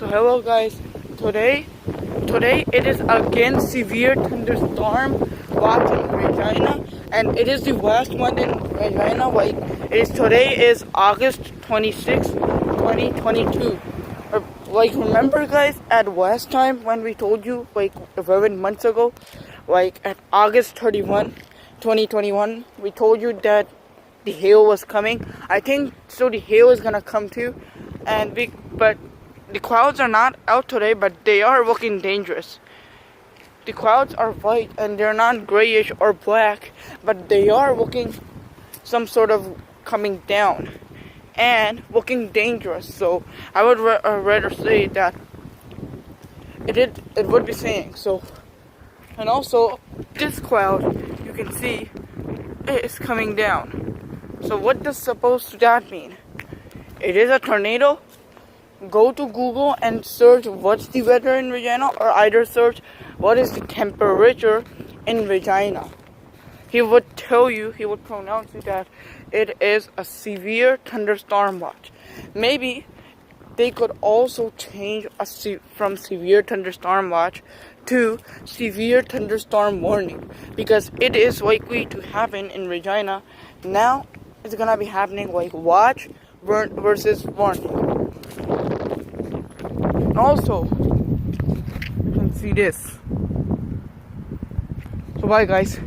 So hello guys, today it is again severe thunderstorm watch in Regina, and it is the last one in Regina. Today is August 26th, 2022. Remember guys, at last time when we told you 11 months ago, at August 31, 2021, we told you that the hail was coming. I think so. The hail is gonna come too, but the clouds are not out today, but they are looking dangerous. The clouds are white and they're not grayish or black, but they are looking some sort of coming down and looking dangerous. So I would rather say that it would be saying so. And also, this cloud you can see is coming down. So what does supposed to that mean? It is a tornado. Go to Google and search what's the weather in Regina, or either search what is the temperature in Regina. He would tell you, he would pronounce it that it is a severe thunderstorm watch. Maybe they could also change from severe thunderstorm watch to severe thunderstorm warning, because it is likely to happen in Regina. Now it's gonna be happening watch versus warning. And also, you can see this. So bye guys.